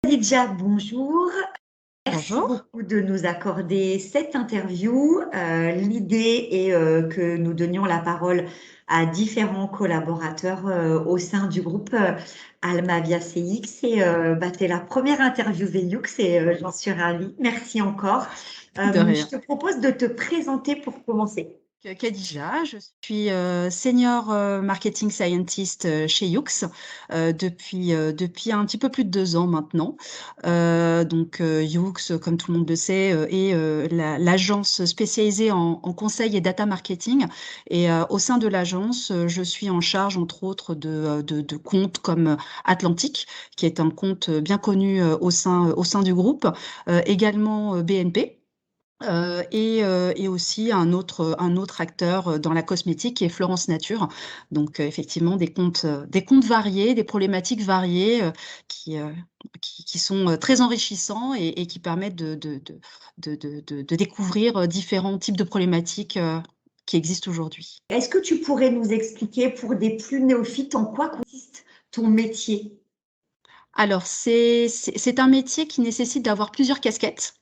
Khadija, bonjour. Merci Bonjour. beaucoup de nous accorder cette interview. L'idée est que nous donnions la parole à différents collaborateurs au sein du groupe Almavia CX. Et tu es la première interviewée Yux et j'en suis ravie. Merci encore. De Je rien. te propose de te présenter pour commencer. Khadija, je suis senior marketing scientist chez Yux depuis un petit peu plus de 2 ans maintenant. Yux, comme tout le monde le sait, est l'agence spécialisée en conseil et data marketing. Et au sein de l'agence, je suis en charge, entre autres, de comptes comme Atlantique, qui est un compte bien connu au sein du groupe, également BNP. Et aussi un autre acteur dans la cosmétique qui est Florence Nature. Donc, effectivement, des comptes variés, des problématiques variées qui, euh, qui sont très enrichissants et qui permettent de découvrir différents types de problématiques qui existent aujourd'hui. Est-ce que tu pourrais nous expliquer pour des plus néophytes en quoi consiste ton métier? Alors, c'est un métier qui nécessite d'avoir plusieurs casquettes.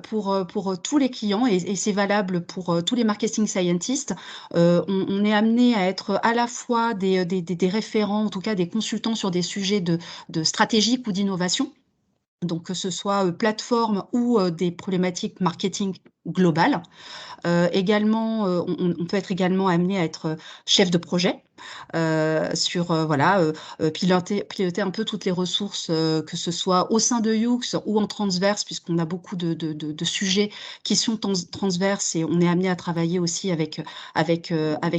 Pour tous les clients, et c'est valable pour tous les marketing scientists, on est amené à être à la fois des référents, en tout cas des consultants sur des sujets de stratégique ou d'innovation. Donc, que ce soit plateforme ou des problématiques marketing globales. Également, on peut être également amené à être chef de projet sur voilà, piloter un peu toutes les ressources, que ce soit au sein de Yux ou en transverse, puisqu'on a beaucoup de sujets qui sont transverses et on est amené à travailler aussi avec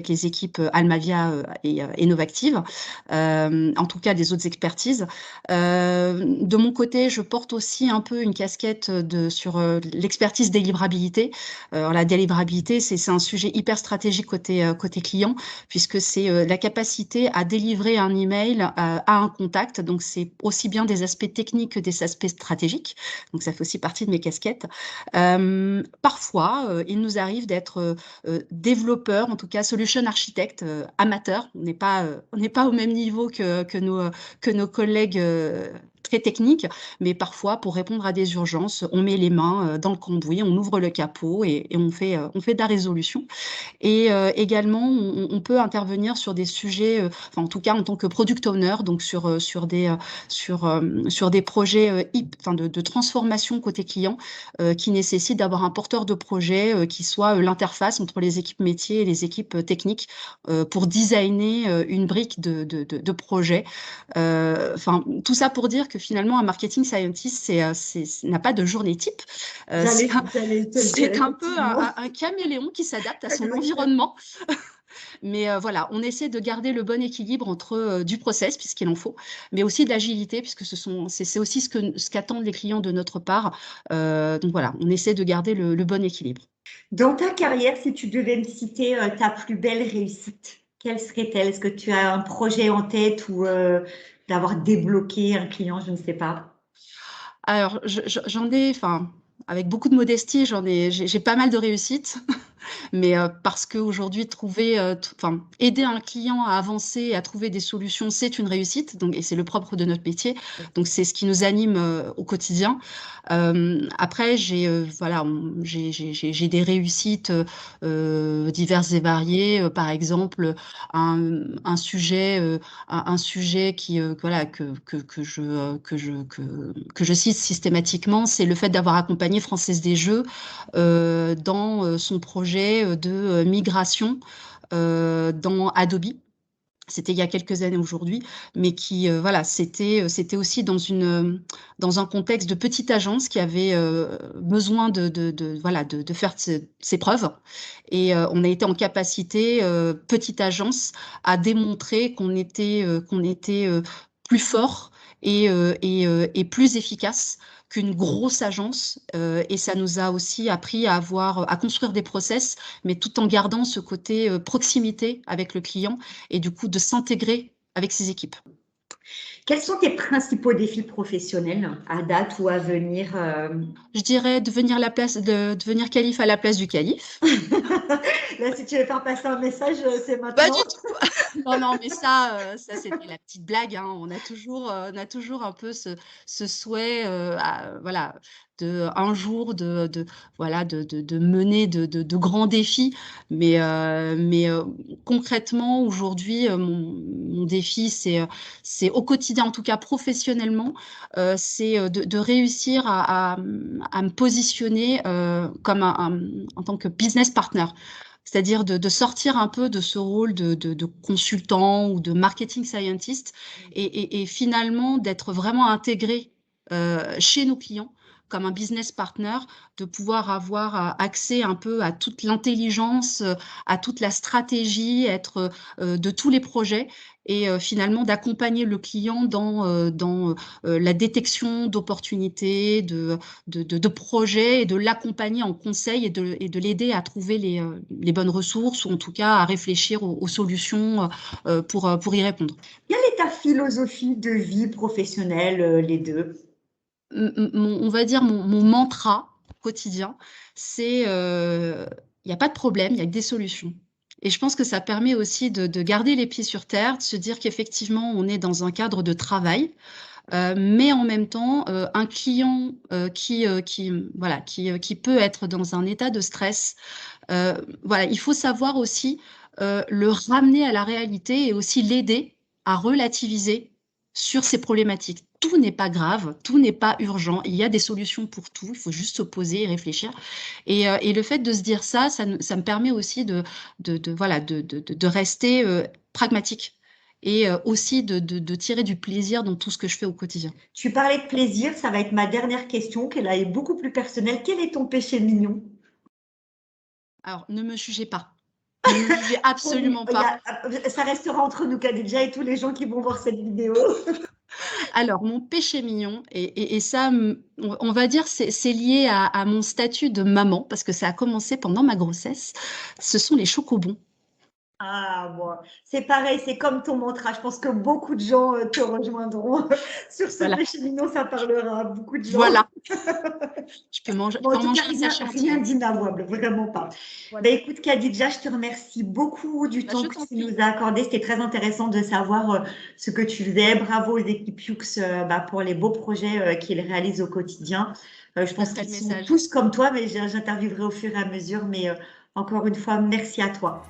les équipes Almavia et Novactive, en tout cas des autres expertises. De mon côté, je porte aussi un peu une casquette sur l'expertise délivrabilité. Alors, la délivrabilité, c'est un sujet hyper stratégique côté client, puisque c'est la capacité à délivrer un email à un contact. Donc, c'est aussi bien des aspects techniques que des aspects stratégiques. Donc, ça fait aussi partie de mes casquettes. Parfois, il nous arrive d'être développeur, en tout cas solution architecte amateur. On n'est pas au même niveau que nos collègues très techniques, mais parfois, pour répondre à des urgences, on met les mains dans le cambouis, on ouvre le capot et on fait de la résolution. Et également, on peut intervenir sur des sujets, enfin, en tout cas en tant que product owner, donc sur des projets enfin, de transformation côté client qui nécessitent d'avoir un porteur de projet qui soit l'interface entre les équipes métiers et les équipes techniques pour designer une brique de projet. Enfin, tout ça pour dire que finalement, un marketing scientist, n'a pas de journée type. C'est un, J'allais te le dire, c'est un peu un, effectivement. un- un caméléon qui s'adapte à son Exactement. environnement. Mais voilà, on essaie de garder le bon équilibre entre du process, puisqu'il en faut, mais aussi de l'agilité, puisque c'est aussi ce qu'attendent les clients de notre part. Donc voilà, on essaie de garder le bon équilibre. Dans ta carrière, si tu devais me citer ta plus belle réussite, quelle serait-elle? Est-ce que tu as un projet en tête ou d'avoir débloqué un client, je ne sais pas. Alors, j'en ai, enfin, avec beaucoup de modestie, j'ai pas mal de réussites. Mais parce qu'aujourd'hui, enfin, aider un client à avancer et à trouver des solutions, c'est une réussite. Donc, et c'est le propre de notre métier. Donc, c'est ce qui nous anime au quotidien. Après, voilà, j'ai des réussites diverses et variées. Par exemple, un sujet, un sujet voilà, que je cite systématiquement, c'est le fait d'avoir accompagné Française des Jeux dans son projet de migration dans Adobe. C'était il y a quelques années aujourd'hui, mais qui, voilà, c'était aussi dans un contexte de petite agence qui avait besoin voilà, de faire ses preuves. Et on a été en capacité, petite agence, à démontrer qu'on était plus fort et plus efficace qu'une grosse agence. Et ça nous a aussi appris à construire des process, mais tout en gardant ce côté proximité avec le client et du coup de s'intégrer avec ses équipes. Quels sont tes principaux défis professionnels à date ou à venir Je dirais devenir calife à la place du calife. Là, si tu veux faire passer un message, c'est Pas maintenant. du tout. Non, non, mais ça c'était la petite blague, hein. On a toujours un peu ce souhait, voilà, un jour voilà, de mener de grands défis. Mais concrètement, aujourd'hui, mon défi, c'est au quotidien, en tout cas professionnellement, c'est de réussir à me positionner comme en tant que business partner. C'est-à-dire de sortir un peu de ce rôle de consultant ou de marketing scientist et finalement d'être vraiment intégré chez nos clients comme un business partner, de pouvoir avoir accès un peu à toute l'intelligence, à toute la stratégie, être de tous les projets et finalement d'accompagner le client dans la détection d'opportunités, de projets et de l'accompagner en conseil et de l'aider à trouver les bonnes ressources ou en tout cas à réfléchir aux solutions pour y répondre. Quelle est ta philosophie de vie professionnelle, les deux? On va dire mon mantra quotidien, c'est il n'y a pas de problème, il n'y a que des solutions. Et je pense que ça permet aussi de garder les pieds sur terre, de se dire qu'effectivement, on est dans un cadre de travail, mais en même temps, un client voilà, qui peut être dans un état de stress, voilà, il faut savoir aussi le ramener à la réalité et aussi l'aider à relativiser sur ces problématiques. Tout n'est pas grave, tout n'est pas urgent, il y a des solutions pour tout, il faut juste se poser et réfléchir. Et le fait de se dire ça me permet aussi voilà, de rester pragmatique et aussi de tirer du plaisir dans tout ce que je fais au quotidien. Tu parlais de plaisir, ça va être ma dernière question, qui là est beaucoup plus personnelle. Quel est ton péché mignon? Alors, ne me jugez pas. Ne me jugez absolument pas. Ça restera entre nous, Khadija, et tous les gens qui vont voir cette vidéo. Alors, mon péché mignon, et ça, on va dire, c'est lié à mon statut de maman, parce que ça a commencé pendant ma grossesse, ce sont les chocobons. Ah, moi, c'est pareil, c'est comme ton mantra. Je pense que beaucoup de gens te rejoindront sur ce Voilà, péché mignon, ça parlera à beaucoup de gens. voilà. Je Bon, peux en en tout cas, manger un rien, sachet rien entier. d'inavouable, vraiment pas. Voilà. Ben, écoute, Khadija, je te remercie beaucoup du Bah, temps je que t'en tu nous prie. as accordé. C'était très intéressant de savoir ce que tu faisais. Bravo aux équipes Yux pour les beaux projets qu'ils réalisent au quotidien. Je Je pense passerai qu'ils le sont message. tous comme toi, mais j'interviewerai au fur et à mesure. Mais encore une fois, merci à toi.